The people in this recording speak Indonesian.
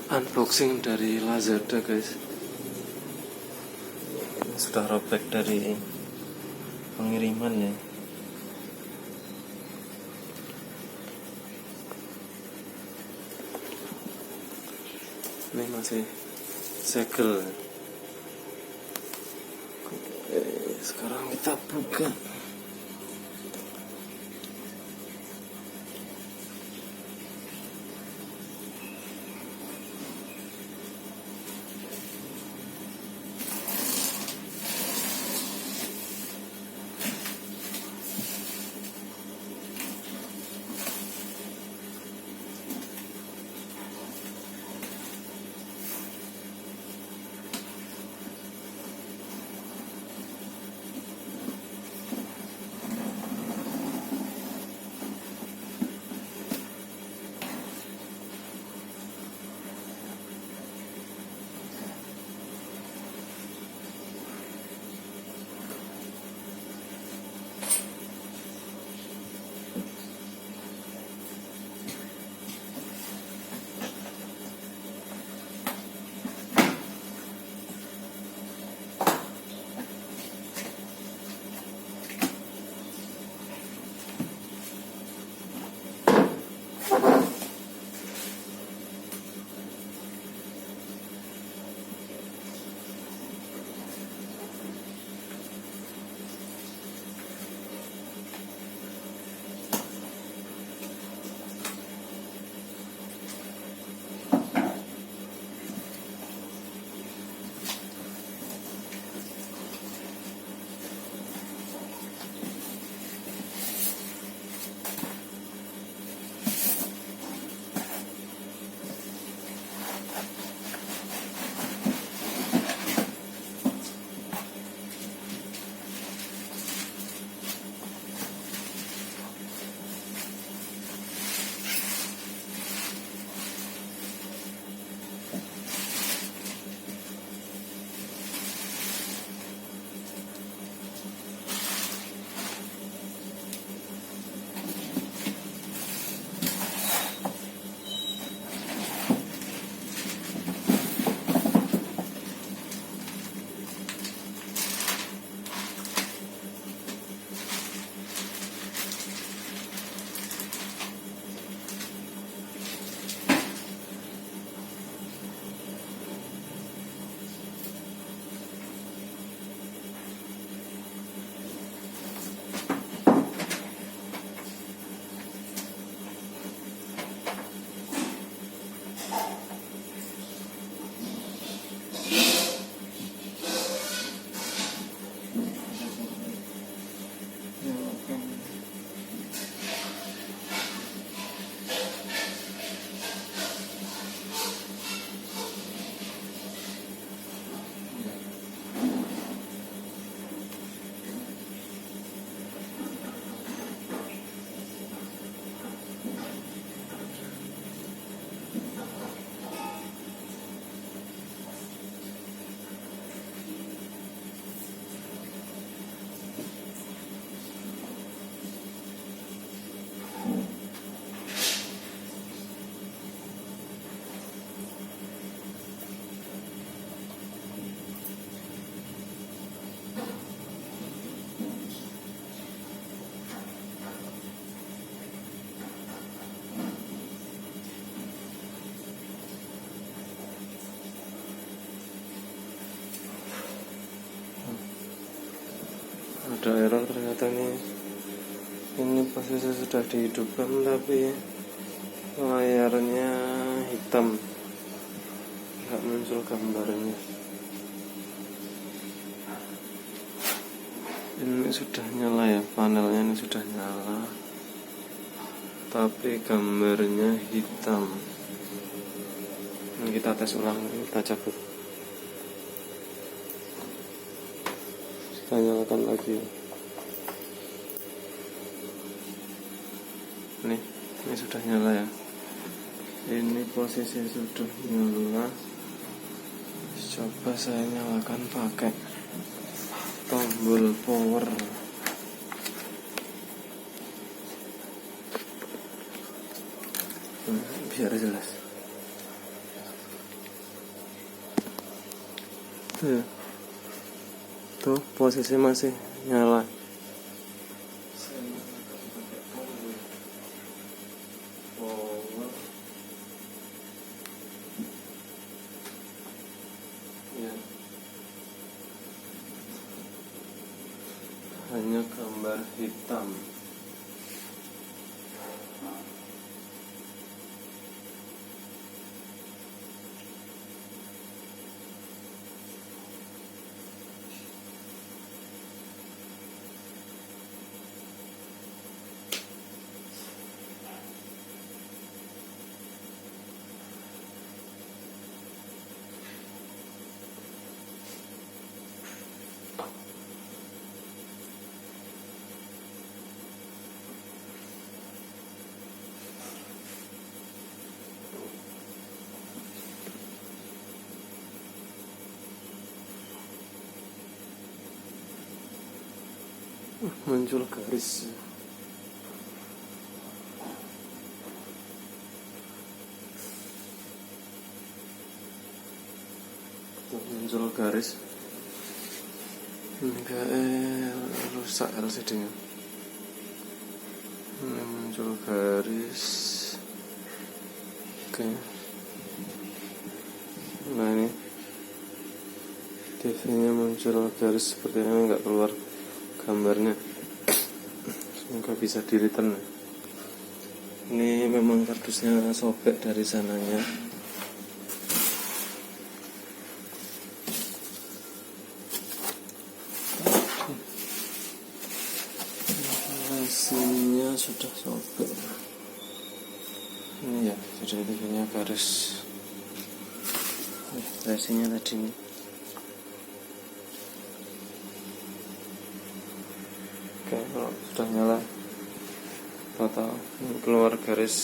Unboxing dari Lazada, guys. Sudah robek dari pengiriman ya. Ini masih segel. Oke, sekarang kita buka. Ada error ternyata nih. Ini posisi sudah dihidupkan tapi layarnya hitam, nggak muncul gambarnya. Ini sudah nyala ya, panelnya ini sudah nyala tapi gambarnya hitam. Ini kita tes ulang, kita cabut, kita nyalakan lagi. Ini sudah nyala ya. Ini posisi sudah nyala. Coba saya nyalakan pakai tombol power. Biar jelas. Tuh, tuh posisi masih nyala. Ya. Hanya gambar hitam. Muncul garis. Muncul garis. Enggak, rusak LCD-nya. Ini muncul garis. Oke. Nah ini TV-nya muncul garis seperti ini, nggak keluar gambarnya. Semoga bisa di return. Ini memang kardusnya sobek dari sananya. Mesinnya sudah sobek. Ini ya, sudah TV-nya garis. Resinya tadi nih. Oke, kalau sudah nyala total keluar garis